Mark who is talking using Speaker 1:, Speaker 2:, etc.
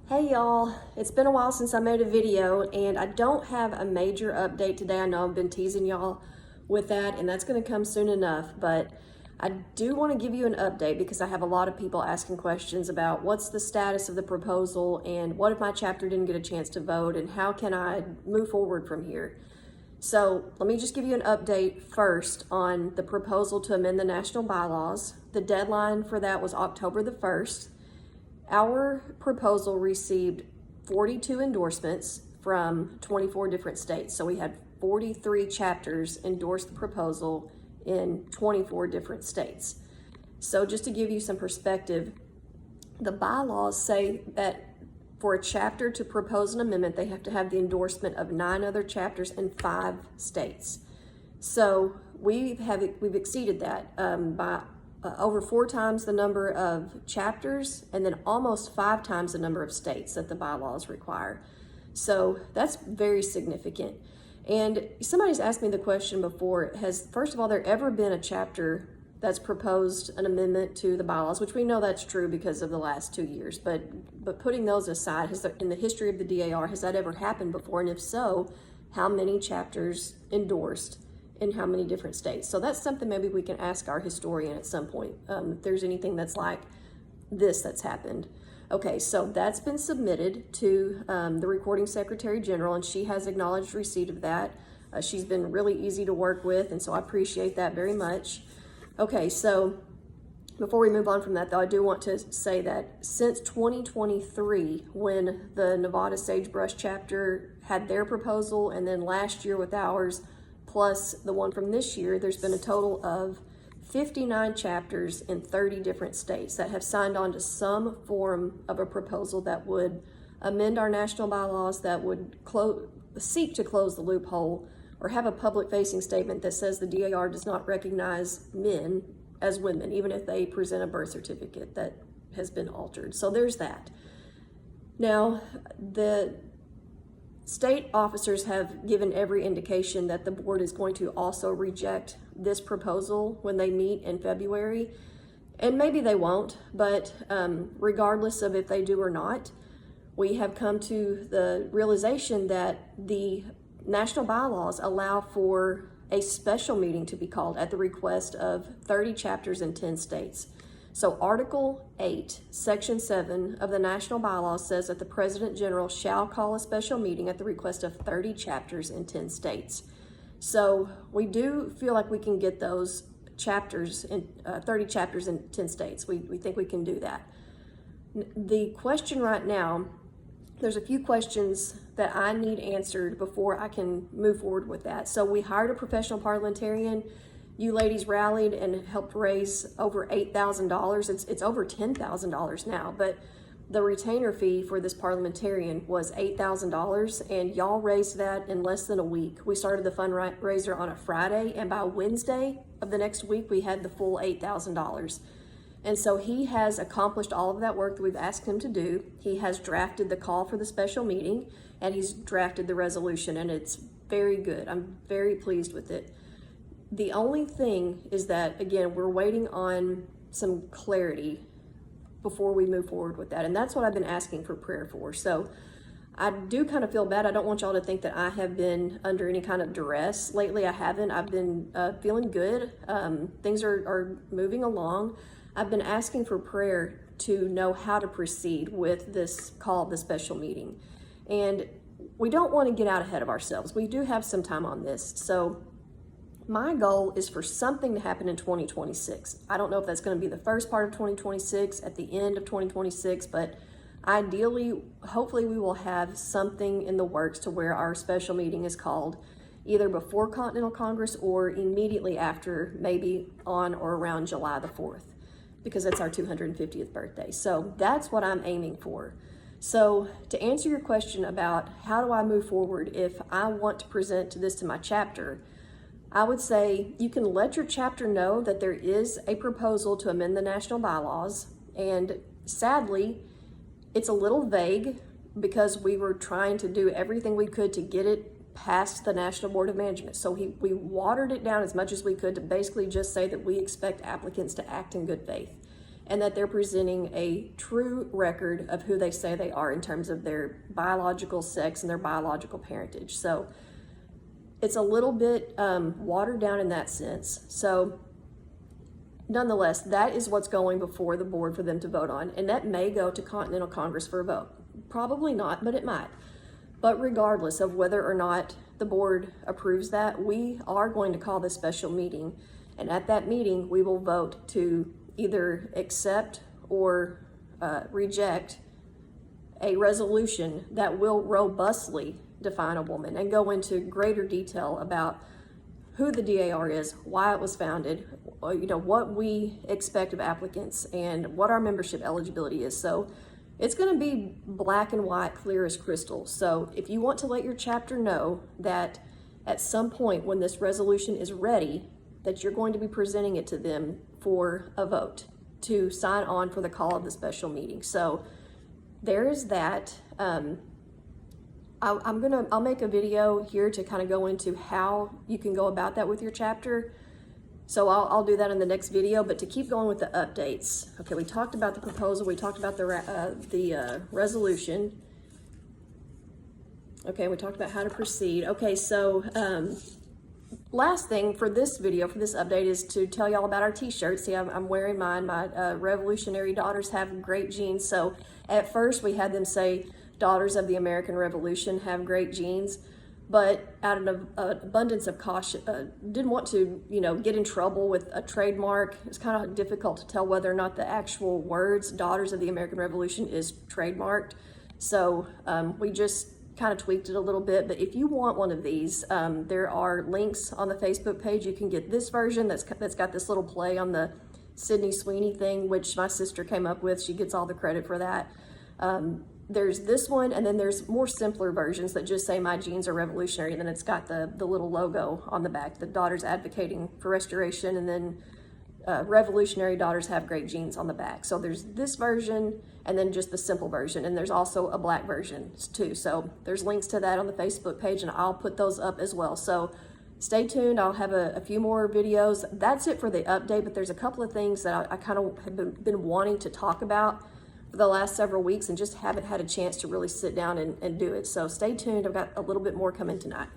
Speaker 1: Hey y'all, it's been a while since I made a video and I don't have a major update today. I know I've been teasing y'all with that and that's going to come soon enough, but I do want to give you an update because I have a lot of people asking questions about what's the status of the proposal and what if my chapter didn't get a chance to vote and how can I move forward from here. So let me just give you an update first on the proposal to amend the national bylaws. The deadline for that was October the 1st. Our proposal received 42 endorsements from 24 different states. So we had 43 chapters endorse the proposal in 24 different states. So just to give you some perspective, the bylaws say that for a chapter to propose an amendment, they have to have the endorsement of 9 other chapters in 5 states. So we've exceeded that by over 4 times the number of chapters and then almost 5 times the number of states that the bylaws require. So that's very significant. And somebody's asked me the question before, has, first of all, there ever been a chapter that's proposed an amendment to the bylaws, which we know that's true because of the last 2 years, but putting those aside, has there, in the history of the DAR, has that ever happened before? And if so, how many chapters endorsed in how many different states? So that's something maybe we can ask our historian at some point, if there's anything that's like this that's happened. Okay, so that's been submitted to the recording secretary general, and she has acknowledged receipt of that. She's been really easy to work with, and so I appreciate that very much. Okay, so before we move on from that, though, I do want to say that since 2023, when the Nevada Sagebrush chapter had their proposal, and then last year with ours, plus the one from this year, there's been a total of 59 chapters in 30 different states that have signed on to some form of a proposal that would amend our national bylaws, that would seek to close the loophole, or have a public-facing statement that says the DAR does not recognize men as women, even if they present a birth certificate that has been altered. So there's that. Now, the state officers have given every indication that the board is going to also reject this proposal when they meet in February. And maybe they won't, but regardless of if they do or not, we have come to the realization that the national bylaws allow for a special meeting to be called at the request of 30 chapters in 10 states. So Article 8, Section 7 of the national bylaws says that the President General shall call a special meeting at the request of 30 chapters in 10 states. So we do feel like we can get those chapters in 30 chapters in 10 states. We think we can do that. The question right now, there's a few questions that I need answered before I can move forward with that. So we hired a professional parliamentarian. You ladies rallied and helped raise over $8,000. It's over $10,000 now, but the retainer fee for this parliamentarian was $8,000, and y'all raised that in less than a week. We started the fundraiser on a Friday, and by Wednesday of the next week, we had the full $8,000. And so he has accomplished all of that work that we've asked him to do. He has drafted the call for the special meeting, and he's drafted the resolution, and it's very good. I'm very pleased with it. The only thing is that, again, we're waiting on some clarity before we move forward with that, and that's what I've been asking for prayer for. So I do kind of feel bad. I don't want y'all to think that I have been under any kind of duress lately. I haven't. I've been feeling good. Things are moving along. I've been asking for prayer to know how to proceed with this call of the special meeting. And we don't want to get out ahead of ourselves. We do have some time on this. So my goal is for something to happen in 2026. I don't know if that's going to be the first part of 2026, at the end of 2026, but ideally, hopefully we will have something in the works to where our special meeting is called either before Continental Congress or immediately after, maybe on or around July the 4th. Because it's our 250th birthday. So that's what I'm aiming for. So to answer your question about how do I move forward if I want to present this to my chapter, I would say you can let your chapter know that there is a proposal to amend the national bylaws. And sadly, it's a little vague because we were trying to do everything we could to get it past the National Board of Management. So we watered it down as much as we could to basically just say that we expect applicants to act in good faith. and that they're presenting a true record of who they say they are in terms of their biological sex and their biological parentage. So it's a little bit watered down in that sense. So nonetheless, that is what's going before the board for them to vote on, and that may go to Continental Congress for a vote. Probably not, but it might. But regardless of whether or not the board approves that, we are going to call this special meeting, and at that meeting we will vote to either accept or reject a resolution that will robustly define a woman and go into greater detail about who the DAR is, why it was founded, what we expect of applicants, and what our membership eligibility is. So it's going to be black and white, clear as crystal. So if you want to let your chapter know that at some point when this resolution is ready, that you're going to be presenting it to them for a vote to sign on for the call of the special meeting. So there is that. I'll make a video here to kind of go into how you can go about that with your chapter. So I'll do that in the next video, but to keep going with the updates. Okay, we talked about the proposal, we talked about the resolution. Okay, we talked about how to proceed. Okay, so last thing for this video, for this update, is to tell y'all about our t-shirts. See, I'm wearing mine. My revolutionary daughters have great genes. So at first we had them say, Daughters of the American Revolution have great genes, but out of an abundance of caution, didn't want to, get in trouble with a trademark. It's kind of difficult to tell whether or not the actual words Daughters of the American Revolution is trademarked. So we just kind of tweaked it a little bit. But if you want one of these, there are links on the Facebook page. You can get this version that's got this little play on the Sydney Sweeney thing, which my sister came up with. She gets all the credit for that. There's this one, and then there's more simpler versions that just say my genes are revolutionary, and then it's got the little logo on the back, the Daughters Advocating for Restoration, and then revolutionary daughters have great genes on the back. So there's this version, and then just the simple version, and there's also a black version too. So there's links to that on the Facebook page, and I'll put those up as well. So stay tuned. I'll have a few more videos. That's it for the update, but there's a couple of things that I kind of have been wanting to talk about for the last several weeks and just haven't had a chance to really sit down and do it. So stay tuned. I've got a little bit more coming tonight.